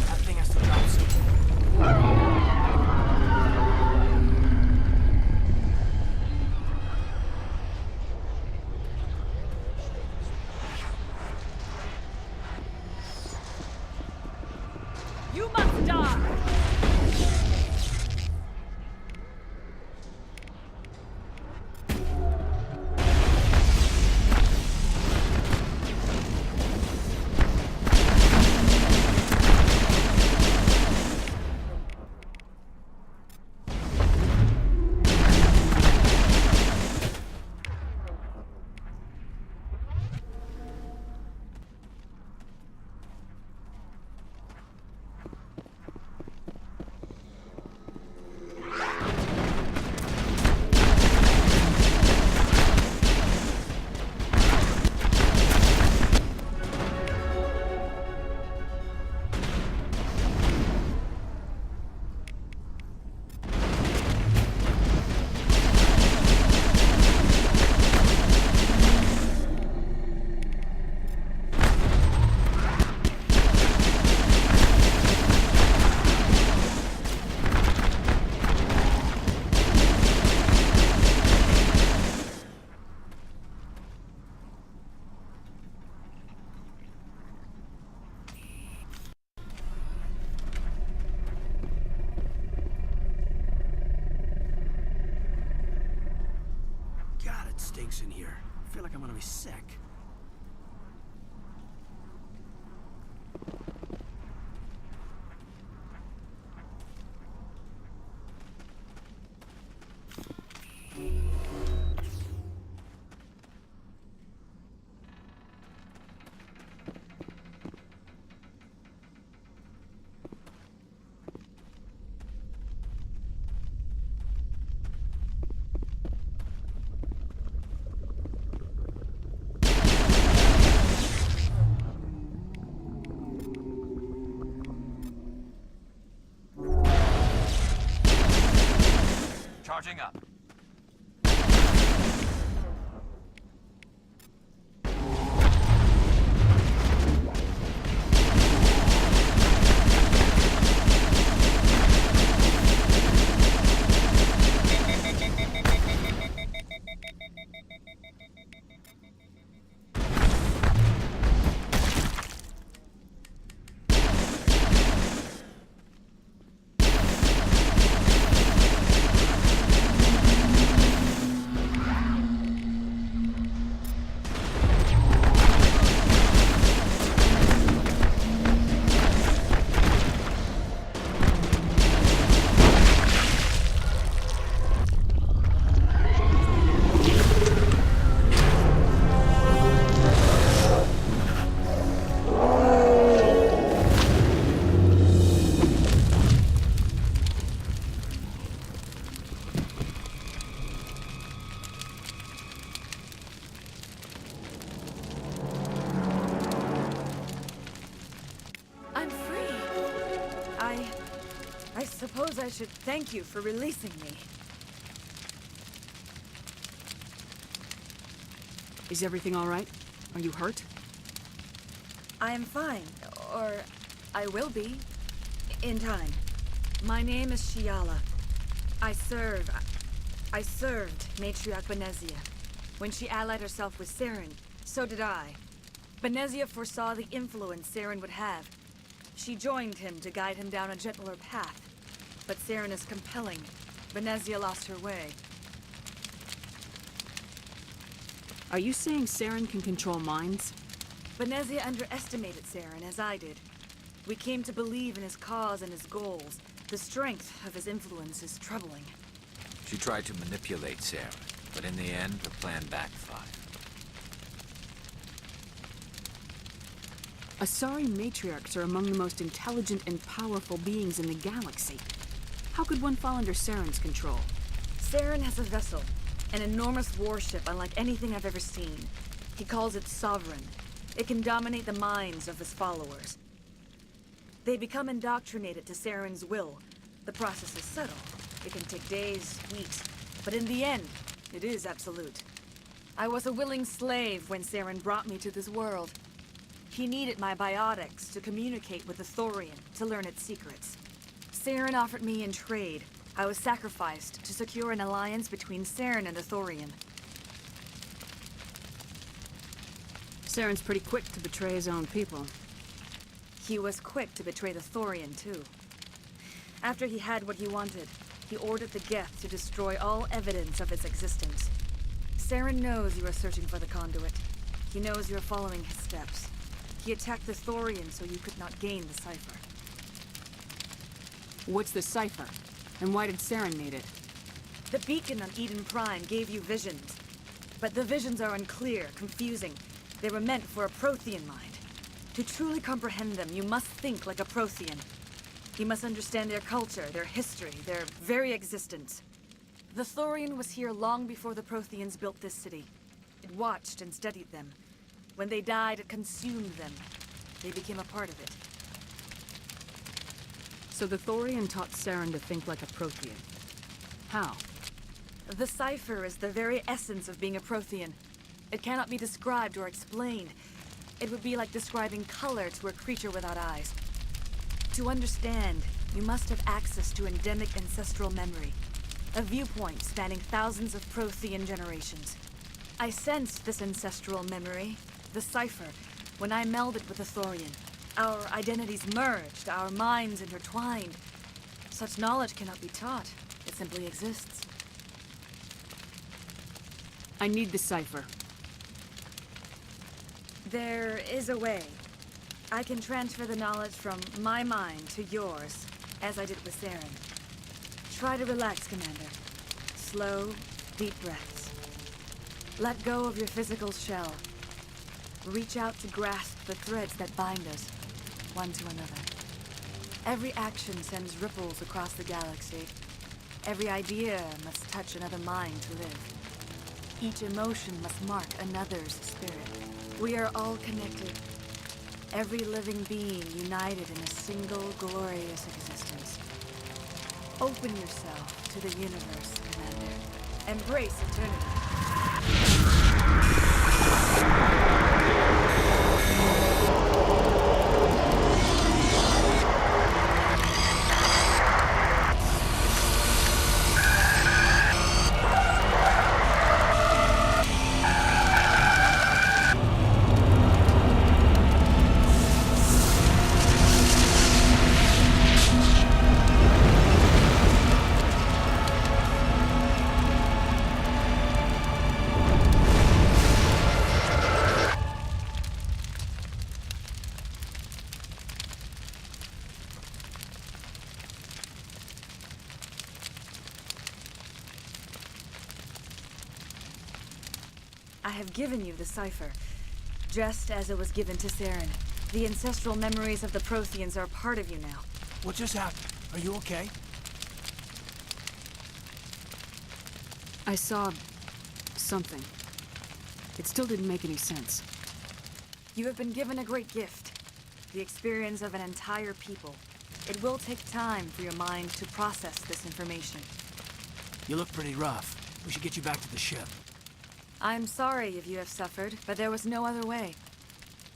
That thing has to drop soon. You must die! God, it stinks in here. I feel like I'm gonna be sick. Charging up. I suppose I should thank you for releasing me. Is everything all right? Are you hurt? I am fine, or I will be, in time. My name is Shiala. I served Matriarch Benezia. When she allied herself with Saren, so did I. Benezia foresaw the influence Saren would have. She joined him to guide him down a gentler path. But Saren is compelling. Benezia lost her way. Are you saying Saren can control minds? Benezia underestimated Saren, as I did. We came to believe in his cause and his goals. The strength of his influence is troubling. She tried to manipulate Saren, but in the end, the plan backfired. Asari matriarchs are among the most intelligent and powerful beings in the galaxy. How could one fall under Saren's control? Saren has a vessel, an enormous warship unlike anything I've ever seen. He calls it Sovereign. It can dominate the minds of his followers. They become indoctrinated to Saren's will. The process is subtle. It can take days, weeks, but in the end, it is absolute. I was a willing slave when Saren brought me to this world. He needed my biotics to communicate with the Thorian, to learn its secrets. Saren offered me in trade. I was sacrificed to secure an alliance between Saren and the Thorian. Saren's pretty quick to betray his own people. He was quick to betray the Thorian, too. After he had what he wanted, he ordered the Geth to destroy all evidence of its existence. Saren knows you are searching for the conduit. He knows you are following his steps. He attacked the Thorian so you could not gain the cipher. What's the cipher? And why did Saren need it? The beacon on Eden Prime gave you visions. But the visions are unclear, confusing. They were meant for a Prothean mind. To truly comprehend them, you must think like a Prothean. You must understand their culture, their history, their very existence. The Thorian was here long before the Protheans built this city. It watched and studied them. When they died, it consumed them. They became a part of it. So the Thorian taught Saren to think like a Prothean. How? The cipher is the very essence of being a Prothean. It cannot be described or explained. It would be like describing color to a creature without eyes. To understand, you must have access to endemic ancestral memory. A viewpoint spanning thousands of Prothean generations. I sensed this ancestral memory, the cipher, when I melded with the Thorian. Our identities merged, our minds intertwined. Such knowledge cannot be taught. It simply exists. I need the cipher. There is a way. I can transfer the knowledge from my mind to yours, as I did with Saren. Try to relax, Commander. Slow, deep breaths. Let go of your physical shell. Reach out to grasp the threads that bind us, one to another. Every action sends ripples across the galaxy. Every idea must touch another mind to live. Each emotion must mark another's spirit. We are all connected. Every living being united in a single glorious existence. Open yourself to the universe, Commander. Embrace eternity. I have given you the cipher, just as it was given to Saren. The ancestral memories of the Protheans are part of you now. What just happened? Are you okay? I saw something. It still didn't make any sense. You have been given a great gift, the experience of an entire people. It will take time for your mind to process this information. You look pretty rough. We should get you back to the ship. I'm sorry if you have suffered, but there was no other way.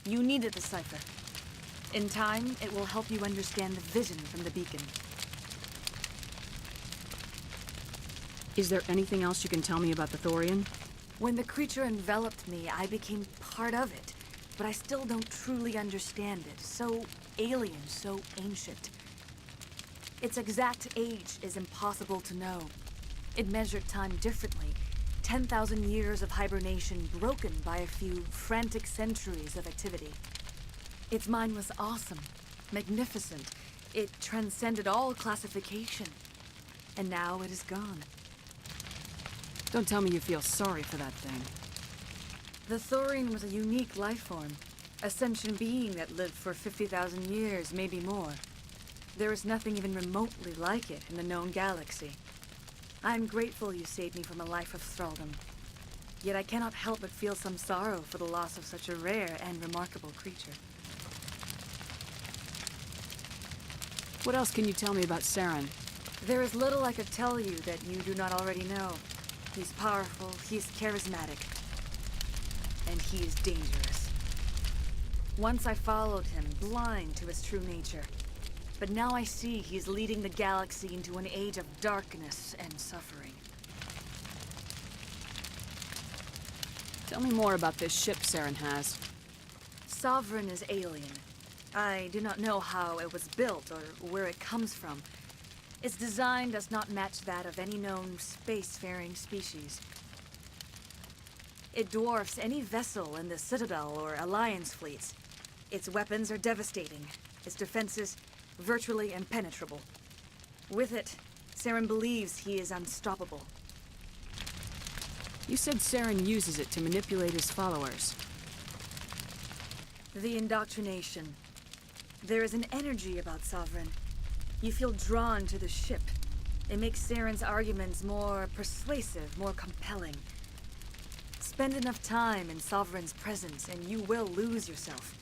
You needed the cipher. In time, it will help you understand the vision from the beacon. Is there anything else you can tell me about the Thorian? When the creature enveloped me, I became part of it. But I still don't truly understand it. So alien, so ancient. Its exact age is impossible to know. It measured time differently. 10,000 years of hibernation broken by a few frantic centuries of activity. Its mind was awesome, magnificent. It transcended all classification. And now it is gone. Don't tell me you feel sorry for that thing. The Thorian was a unique life form. A sentient being that lived for 50,000 years, maybe more. There is nothing even remotely like it in the known galaxy. I'm grateful you saved me from a life of thraldom. Yet I cannot help but feel some sorrow for the loss of such a rare and remarkable creature. What else can you tell me about Saren? There is little I could tell you that you do not already know. He's powerful, he's charismatic, and he is dangerous. Once I followed him, blind to his true nature. But now I see he's leading the galaxy into an age of darkness and suffering. Tell me more about this ship Saren has. Sovereign is alien. I do not know how it was built or where it comes from. Its design does not match that of any known spacefaring species. It dwarfs any vessel in the Citadel or Alliance fleets. Its weapons are devastating. Its defenses virtually impenetrable. With it, Saren believes he is unstoppable. You said Saren uses it to manipulate his followers. The indoctrination. There is an energy about Sovereign. You feel drawn to the ship. It makes Saren's arguments more persuasive, more compelling. Spend enough time in Sovereign's presence and you will lose yourself.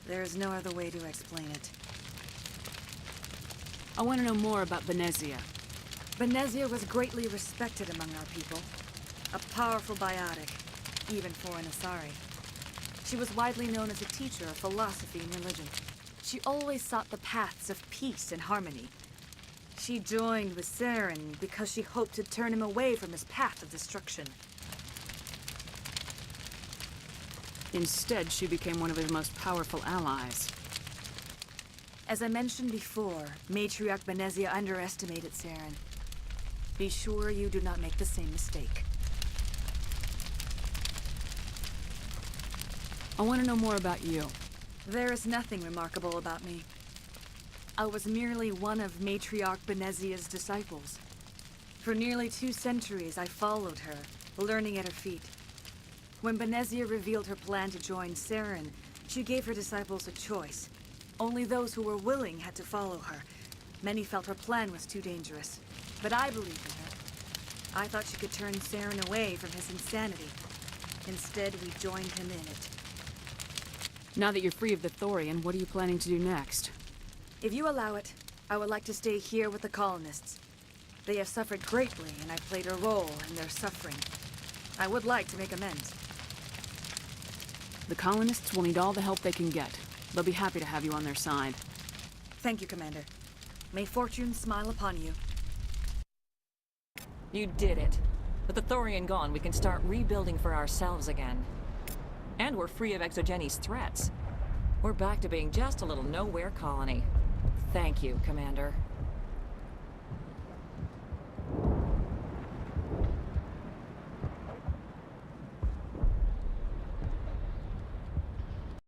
There is no other way to explain it. I want to know more about Benezia. Benezia was greatly respected among our people. A powerful biotic, even for an Asari. She was widely known as a teacher of philosophy and religion. She always sought the paths of peace and harmony. She joined with Saren because she hoped to turn him away from his path of destruction. Instead, she became one of his most powerful allies. As I mentioned before, Matriarch Benezia underestimated Saren. Be sure you do not make the same mistake. I want to know more about you. There is nothing remarkable about me. I was merely one of Matriarch Benezia's disciples. For nearly 2 centuries, I followed her, learning at her feet. When Benezia revealed her plan to join Saren, she gave her disciples a choice. Only those who were willing had to follow her. Many felt her plan was too dangerous, but I believed in her. I thought she could turn Saren away from his insanity. Instead, we joined him in it. Now that you're free of the Thorian, what are you planning to do next? If you allow it, I would like to stay here with the colonists. They have suffered greatly, and I played a role in their suffering. I would like to make amends. The colonists will need all the help they can get. They'll be happy to have you on their side. Thank you, Commander. May fortune smile upon you. You did it. With the Thorian gone, we can start rebuilding for ourselves again. And we're free of Exogenes' threats. We're back to being just a little nowhere colony. Thank you, Commander.